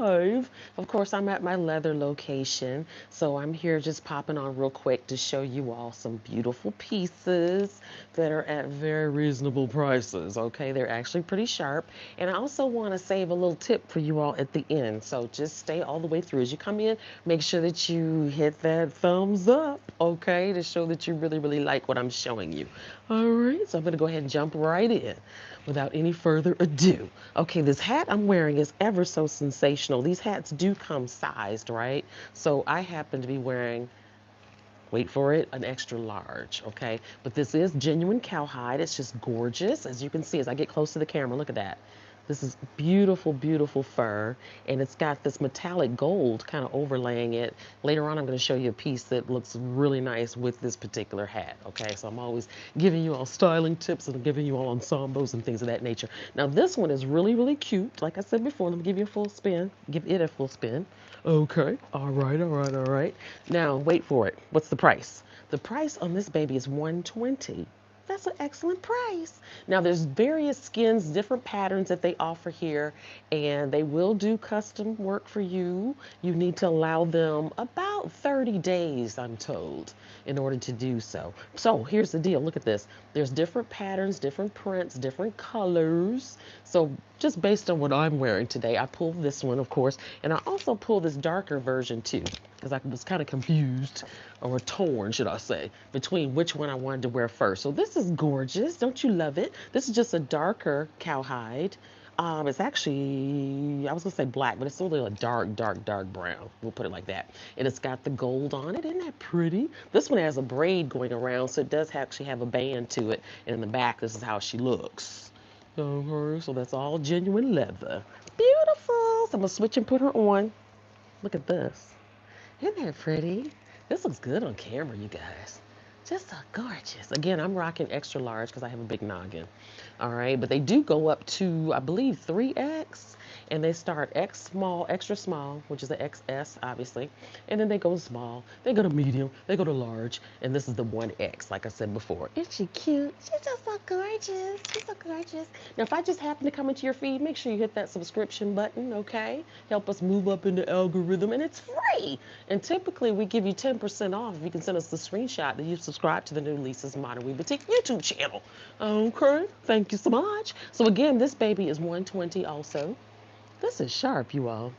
live. Of course, I'm at my leather location, so I'm here just popping on real quick to show you all some beautiful pieces that are at very reasonable prices. Okay, they're actually pretty sharp, and I also want to save a little tip for you all at the end. So just stay all the way through. As you come in, make sure that you hit that thumbs up, okay, to show that you really, really like what I'm showing you. All right, so I'm gonna go ahead and jump right in without any further ado. Okay, this hat I'm wearing is ever so sensational. These hats do come sized, right? So I happen to be wearing, wait for it, an extra large, okay? But this is genuine cowhide. It's just gorgeous. As you can see, as I get close to the camera, look at that. This is beautiful, beautiful fur, and it's got this metallic gold kind of overlaying it. Later on, I'm going to show you a piece that looks really nice with this particular hat, okay? So I'm always giving you all styling tips and giving you all ensembles and things of that nature. Now, this one is really, really cute. Like I said before, let me give you a full spin. Give it a full spin. Okay, all right, all right, all right. Now, wait for it. What's the price? The price on this baby is $120. That's an excellent price. Now, there's various skins, different patterns that they offer here, and they will do custom work for you. You need to allow them about 30 days, I'm told, in order to do so. So here's the deal. Look at this. There's different patterns, different prints, different colors. So just based on what I'm wearing today, I pulled this one, of course, and I also pulled this darker version too, because I was kind of confused, or torn, should I say, between which one I wanted to wear first. So this is gorgeous. Don't you love it? This is just a darker cowhide. It's actually, I was gonna say black, but it's really a dark, dark, dark brown. We'll put it like that. And it's got the gold on it. Isn't that pretty? This one has a braid going around, so it does actually have a band to it. And in the back, this is how she looks. So that's all genuine leather. Beautiful. So I'm gonna switch and put her on. Look at this. Isn't that pretty? This looks good on camera, you guys. Just so gorgeous. Again, I'm rocking extra large because I have a big noggin. All right, but they do go up to, I believe, 3X, and they start X small, extra small, which is the XS, obviously, and then they go small, they go to medium, they go to large, and this is the 1X, like I said before. Isn't she cute? She's just so gorgeous. She's so gorgeous. Now, if I just happen to come into your feed, make sure you hit that subscription button, okay? Help us move up in the algorithm, and it's free. And typically, we give you 10% off if you can send us the screenshot that you've subscribed to the new Lisa's Modern Weave Boutique YouTube channel. Okay, thank you so much. So again, this baby is 120 also. This is sharp, you all.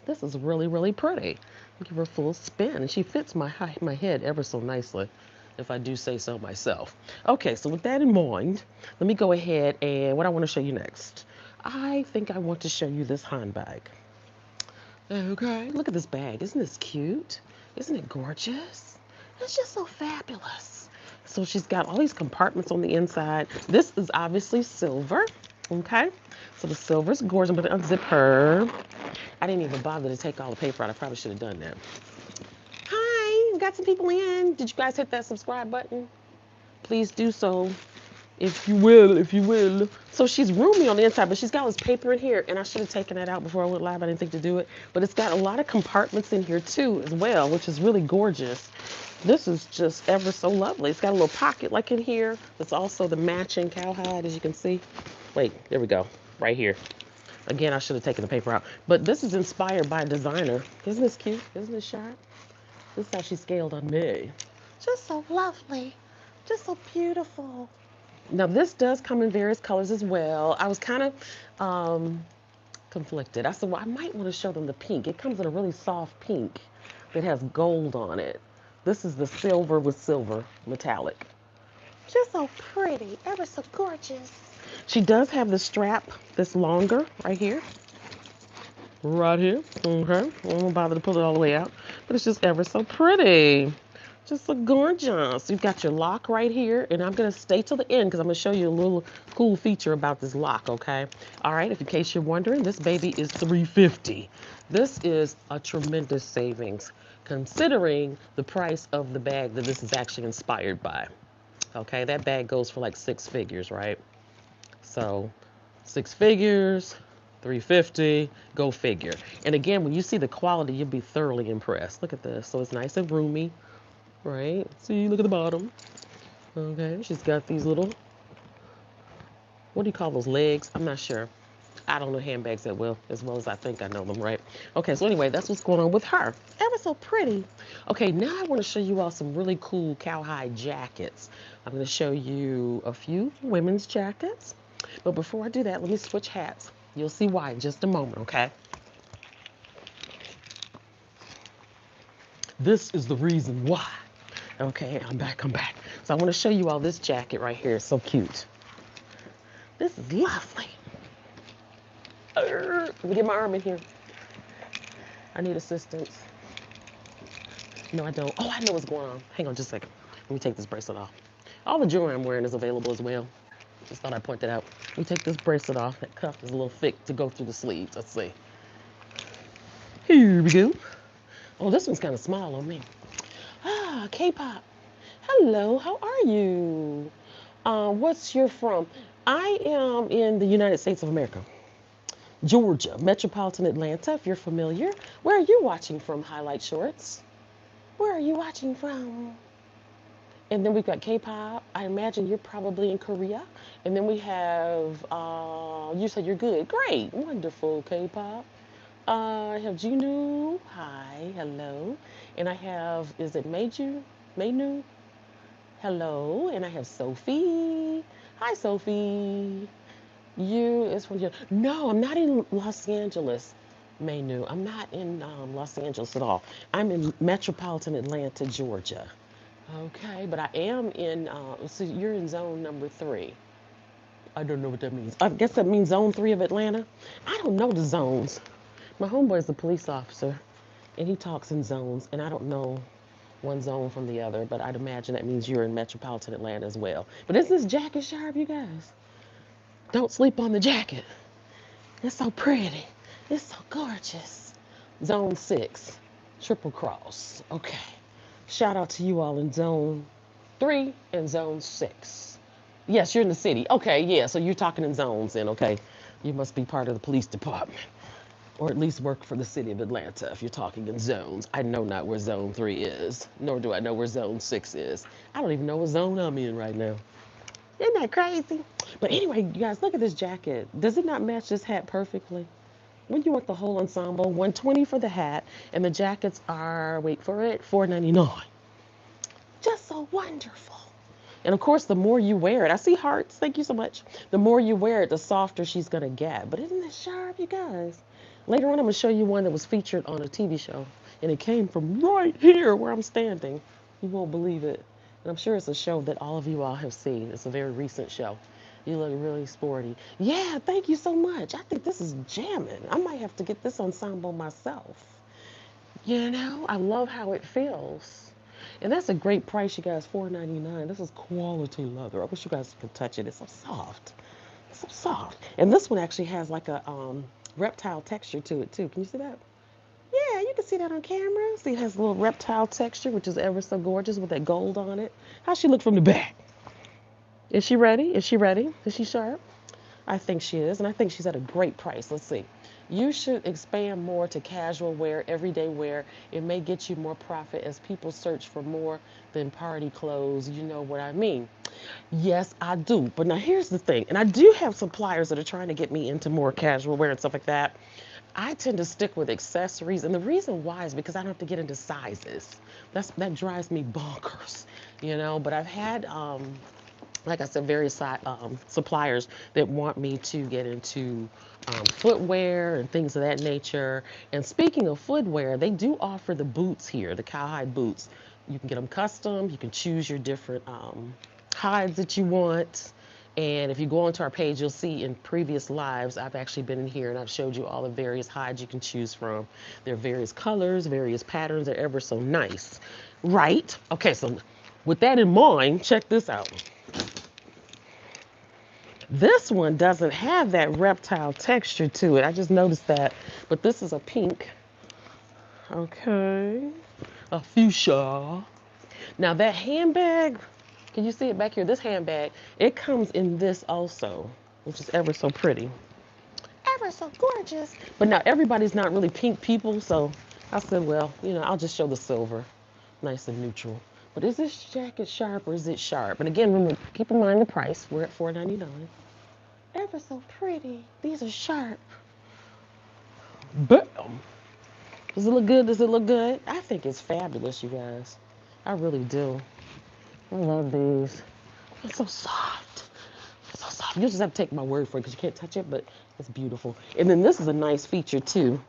This is really, really pretty. Give her a full spin, and she fits my head ever so nicely, if I do say so myself. Okay, so with that in mind, let me go ahead and what I want to show you next. I think I want to show you this handbag. Okay, look at this bag. Isn't this cute? Isn't it gorgeous? It's just so fabulous. So she's got all these compartments on the inside. This is obviously silver. Okay, so the silver's gorgeous. I'm going to unzip her. I didn't even bother to take all the paper out. I probably should have done that. Hi, we got some people in. Did you guys hit that subscribe button? Please do so. If you will, if you will. So she's roomy on the inside, but she's got all this paper in here, and I should have taken that out before I went live. I didn't think to do it. But it's got a lot of compartments in here too as well, which is really gorgeous. This is just ever so lovely. It's got a little pocket like in here. It's also the matching cowhide, as you can see. Wait, there we go, right here. Again, I should have taken the paper out. But this is inspired by a designer. Isn't this cute? Isn't this sharp? This is how she scaled on me. Just so lovely. Just so beautiful. Now this does come in various colors as well. I was kind of conflicted. I said, well, I might want to show them the pink. It comes in a really soft pink that has gold on it. This is the silver with silver metallic. Just so pretty, ever so gorgeous. She does have the strap that's longer right here. Right here. Okay. I won't bother to pull it all the way out. But it's just ever so pretty. Just so gorgeous. You've got your lock right here, and I'm going to stay till the end because I'm going to show you a little cool feature about this lock, okay? All right, if in case you're wondering, this baby is $350. This is a tremendous savings considering the price of the bag that this is actually inspired by. Okay, that bag goes for like 6 figures, right? So 6 figures, 350, go figure. And again, when you see the quality, you'll be thoroughly impressed. Look at this. So it's nice and roomy. Right? See, look at the bottom. Okay, she's got these little, what do you call those legs? I'm not sure. I don't know handbags that well, as well as I think I know them, right? Okay, so anyway, that's what's going on with her. Ever so pretty. Okay, now I want to show you all some really cool cowhide jackets. I'm going to show you a few women's jackets. But before I do that, let me switch hats. You'll see why in just a moment, okay? This is the reason why. Okay, I'm back, I'm back. So I want to show you all this jacket right here. It's so cute. This is lovely. Let me get my arm in here. I need assistance. No, I don't. Oh, I know what's going on. Hang on just a second. Let me take this bracelet off. All the jewelry I'm wearing is available as well. Just thought I'd point that out. Let me take this bracelet off. That cuff is a little thick to go through the sleeves. Let's see. Here we go. Oh, this one's kind of small on me. Ah, K-pop. Hello, how are you? What's you're from? I am in the United States of America. Georgia, metropolitan Atlanta, if you're familiar. Where are you watching from, Highlight Shorts? Where are you watching from? And then we've got K-pop. I imagine you're probably in Korea. And then we have, you said you're good. Great, wonderful, K-pop. I have Junu. Hi, hello. And I have, is it Meiju? Meinu? Hello. And I have Sophie. Hi, Sophie. You is from your, no, I'm not in Los Angeles, Meinu. I'm not in Los Angeles at all. I'm in metropolitan Atlanta, Georgia. Okay, but I am in, so you're in zone number 3. I don't know what that means. I guess that means zone 3 of Atlanta. I don't know the zones. My homeboy is a police officer, and he talks in zones, and I don't know one zone from the other, but I'd imagine that means you're in metropolitan Atlanta as well. But isn't this jacket sharp, you guys? Don't sleep on the jacket. It's so pretty. It's so gorgeous. Zone 6, triple cross. Okay. Shout out to you all in zone 3 and zone 6. Yes, you're in the city. Okay, yeah, so you're talking in zones then, okay. You must be part of the police department. Or at least work for the city of Atlanta if you're talking in zones. I know not where zone 3 is, nor do I know where zone 6 is. I don't even know what zone I'm in right now. Isn't that crazy? But anyway, you guys, look at this jacket. Does it not match this hat perfectly? When you want the whole ensemble, $120 for the hat, and the jackets are, wait for it, $4.99. Just so wonderful. And of course, the more you wear it, I see hearts, thank you so much. The more you wear it, the softer she's gonna get. But isn't it sharp, you guys? Later on, I'm gonna show you one that was featured on a TV show, and it came from right here where I'm standing. You won't believe it. And I'm sure it's a show that all of you all have seen. It's a very recent show. You look really sporty. Yeah, thank you so much. I think this is jamming. I might have to get this ensemble myself. You know, I love how it feels. And that's a great price, you guys, $4.99. This is quality leather. I wish you guys could touch it. It's so soft. It's so soft. And this one actually has like a reptile texture to it too. Can you see that? Yeah, you can see that on camera. See, it has a little reptile texture, which is ever so gorgeous with that gold on it. How's she look from the back? Is she ready? Is she ready? Is she sharp? I think she is, and I think she's at a great price. Let's see. You should expand more to casual wear, everyday wear. It may get you more profit as people search for more than party clothes. You know what I mean? Yes, I do. But now here's the thing, and I do have suppliers that are trying to get me into more casual wear and stuff like that. I tend to stick with accessories, and the reason why is because I don't have to get into sizes. That drives me bonkers, you know. But I've had like I said, various suppliers that want me to get into footwear and things of that nature. And speaking of footwear, they do offer the boots here, the cowhide boots. You can get them custom. You can choose your different hides that you want. And if you go onto our page, you'll see in previous lives, I've actually been in here and I've showed you all the various hides you can choose from. There are various colors, various patterns. They're ever so nice. Right? Okay, so with that in mind, check this out. This one doesn't have that reptile texture to it. I just noticed that. But this is a pink. Okay. A fuchsia. Now that handbag, can you see it back here? This handbag, it comes in this also, which is ever so pretty. Ever so gorgeous. But now everybody's not really pink people, so I said, well, you know, I'll just show the silver. Nice and neutral. But is this jacket sharp or is it sharp? And again, remember, keep in mind the price. We're at $4.99. Ever so pretty. These are sharp. Bam. Does it look good? Does it look good? I think it's fabulous, you guys. I really do. I love these. It's so soft. It's so soft. You just have to take my word for it because you can't touch it, but it's beautiful. And then this is a nice feature too,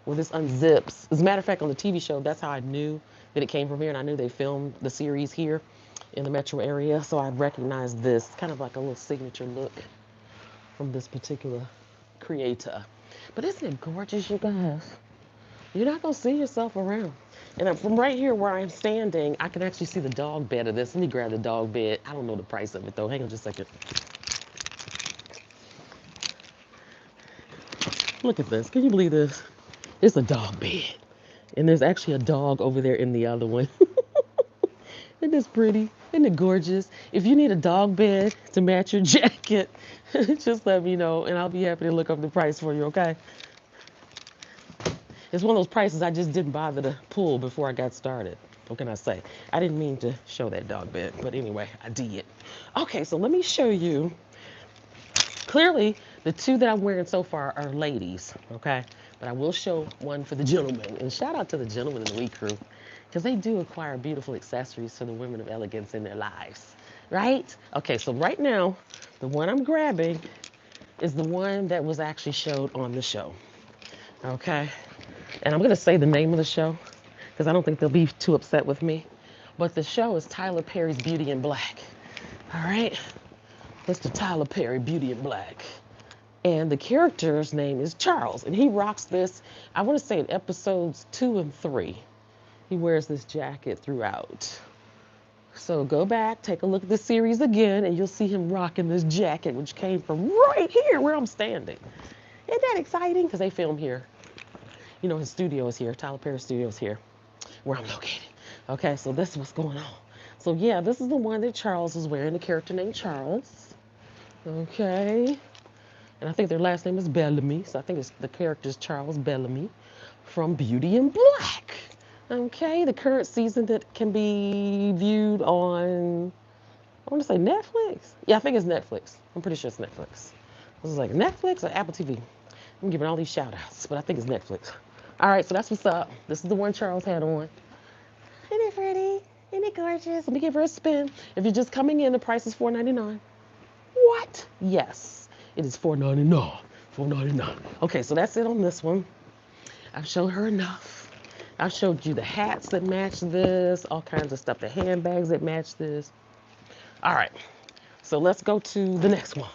where this unzips. As a matter of fact, on the TV show, that's how I knew that it came from here, and I knew they filmed the series here in the metro area, so I recognized this. Kind of like a little signature look from this particular creator. But isn't it gorgeous, you guys? You're not going to see yourself around. And from right here where I'm standing, I can actually see the dog bed of this. Let me grab the dog bed. I don't know the price of it, though. Hang on just a second. Look at this. Can you believe this? It's a dog bed. And there's actually a dog over there in the other one. Isn't this pretty? Isn't it gorgeous? If you need a dog bed to match your jacket, just let me know, and I'll be happy to look up the price for you, okay? It's one of those prices I just didn't bother to pull before I got started. What can I say? I didn't mean to show that dog bed, but anyway, I did. Okay, so let me show you. Clearly, the two that I'm wearing so far are ladies, okay? But I will show one for the gentlemen. And shout out to the gentlemen in the We Crew, because they do acquire beautiful accessories to the women of elegance in their lives, right? Okay, so right now, the one I'm grabbing is the one that was actually showed on the show, okay? And I'm going to say the name of the show because I don't think they'll be too upset with me. But the show is Tyler Perry's Beauty in Black. All right? Mr. Tyler Perry, Beauty in Black. And the character's name is Charles. And he rocks this, I want to say in episodes 2 and 3. He wears this jacket throughout. So go back, take a look at the series again, and you'll see him rocking this jacket, which came from right here where I'm standing. Isn't that exciting? Because they film here. You know, his studio is here. Tyler Perry's studio is here, where I'm located. Okay, so this is what's going on. So yeah, this is the one that Charles is wearing, the character named Charles. Okay. And I think their last name is Bellamy. So I think it's the character's Charles Bellamy from Beauty in Black. Okay, the current season that can be viewed on, I want to say Netflix. Yeah, I think it's Netflix. I'm pretty sure it's Netflix. This is like Netflix or Apple TV. I'm giving all these shout outs, but I think it's Netflix. All right, so that's what's up. This is the one Charles had on. Isn't it pretty? Isn't it gorgeous? Let me give her a spin. If you're just coming in, the price is $4.99. What? Yes, it is $4.99. $4.99. Okay, so that's it on this one. I've shown her enough. I've showed you the hats that match this, all kinds of stuff, the handbags that match this. All right, so let's go to the next one.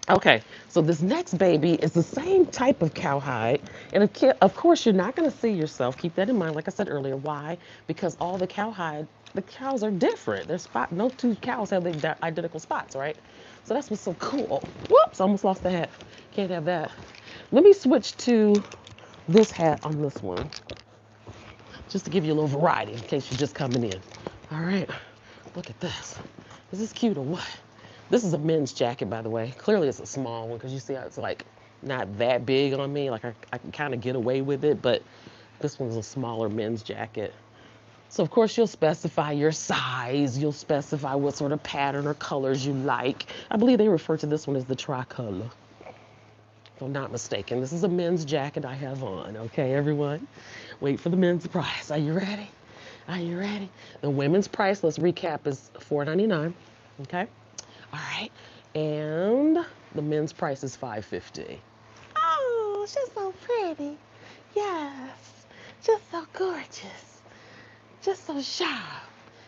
Okay, so this next baby is the same type of cowhide. And of course, you're not going to see yourself. Keep that in mind, like I said earlier. Why? Because all the cowhide, the cows are different. No two cows have the identical spots, right? So that's what's so cool. Whoops, almost lost the hat. Can't have that. Let me switch to this hat on this one, just to give you a little variety in case you're just coming in. All right, look at this. Is this cute or what? This is a men's jacket, by the way. Clearly it's a small one because you see how it's like not that big on me. Like I can kind of get away with it, but this one's a smaller men's jacket. So of course you'll specify your size. You'll specify what sort of pattern or colors you like. I believe they refer to this one as the tricolor, if I'm not mistaken. This is a men's jacket I have on. Okay, everyone? Wait for the men's price. Are you ready? Are you ready? The women's price, let's recap, is $4.99. Okay? All right, and the men's price is $5.50. Oh, she's so pretty. Yes, just so gorgeous. Just so sharp.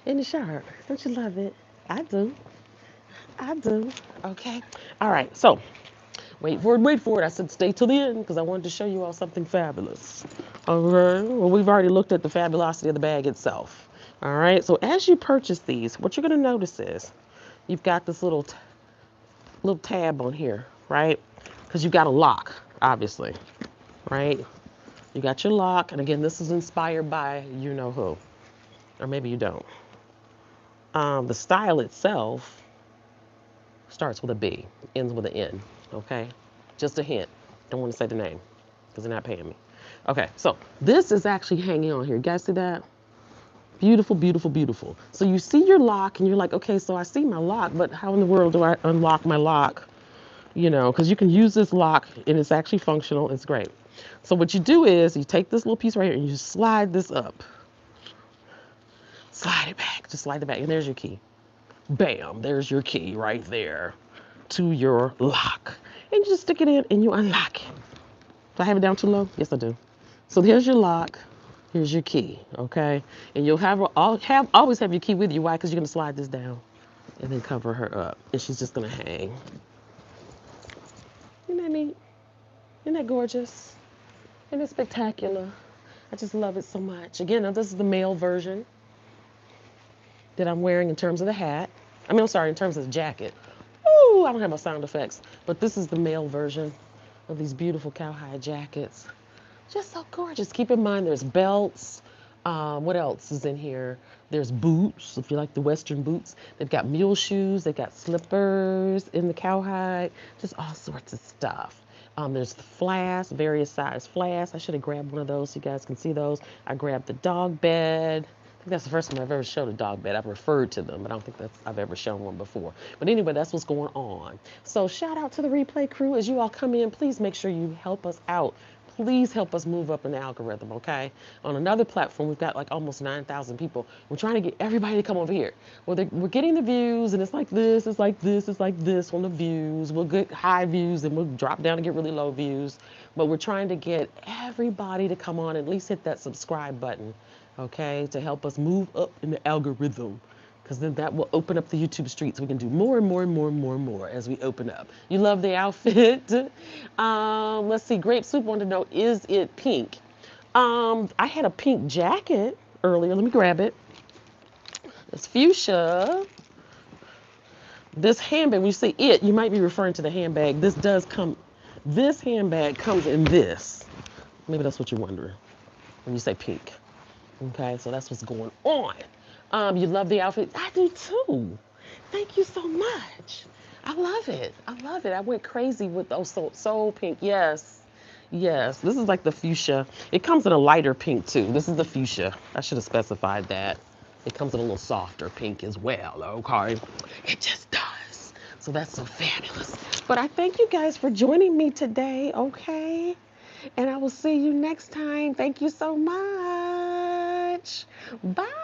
Isn't it sharp? Don't you love it? I do. I do. Okay. All right, so wait for it, wait for it. I said stay till the end because I wanted to show you all something fabulous. All right, well, we've already looked at the fabulosity of the bag itself. All right, so as you purchase these, what you're going to notice is you've got this little tab on here, right? Because you've got a lock, obviously, right? You got your lock, and again, this is inspired by you know who, or maybe you don't. The style itself starts with a B, ends with an N, okay? Just a hint. Don't want to say the name because they're not paying me. Okay, so this is actually hanging on here. You guys see that? Beautiful, beautiful, beautiful. So you see your lock and you're like, okay, so I see my lock, but how in the world do I unlock my lock you know, because you can use this lock and it's actually functional. It's great. So what you do is you take this little piece right here and you slide this up. Slide it back. Just slide it back. And there's your key. Bam. There's your key right there to your lock. And you just stick it in and you unlock it. Do I have it down too low? Yes, I do. So here's your lock. Here's your key. Okay. And you'll always have your key with you. Why? Because you're going to slide this down and then cover her up. And she's just going to hang. Isn't that neat? Isn't that gorgeous? Isn't it spectacular? I just love it so much. Again, now this is the male version that I'm wearing in terms of the hat. I'm sorry, in terms of the jacket. Ooh, I don't have my sound effects. But this is the male version of these beautiful cowhide jackets. Just so gorgeous. Keep in mind there's belts. What else is in here? There's boots, if you like the Western boots. They've got mule shoes. They've got slippers in the cowhide. Just all sorts of stuff. There's the flasks, various size flasks. I should have grabbed one of those so you guys can see those. I grabbed the dog bed. I think that's the first time I've ever shown a dog bed. I've referred to them, but I don't think I've ever shown one before. But anyway, that's what's going on. So shout out to the replay crew. As you all come in, please make sure you help us out. Please help us move up in the algorithm, okay? On another platform, we've got like almost 9,000 people. We're trying to get everybody to come over here. Well, we're getting the views, and it's like this, it's like this, it's like this on the views. We'll get high views, and we'll drop down and get really low views. But we're trying to get everybody to come on, at least hit that subscribe button, okay, to help us move up in the algorithm. Because then that will open up the YouTube streets. We can do more and more and more and more and more as we open up. You love the outfit? Let's see. Grape Soup wanted to know, is it pink? I had a pink jacket earlier. Let me grab it. It's fuchsia. This handbag, when you say it, you might be referring to the handbag. This handbag comes in this. Maybe that's what you're wondering when you say pink. Okay, so that's what's going on. You love the outfit? I do too. Thank you so much. I love it. I love it. I went crazy with those soul pink. Yes. Yes. This is like the fuchsia. It comes in a lighter pink too. This is the fuchsia. I should have specified that. It comes in a little softer pink as well. Okay. It just does. So that's so fabulous. But I thank you guys for joining me today. Okay. And I will see you next time. Thank you so much. Bye.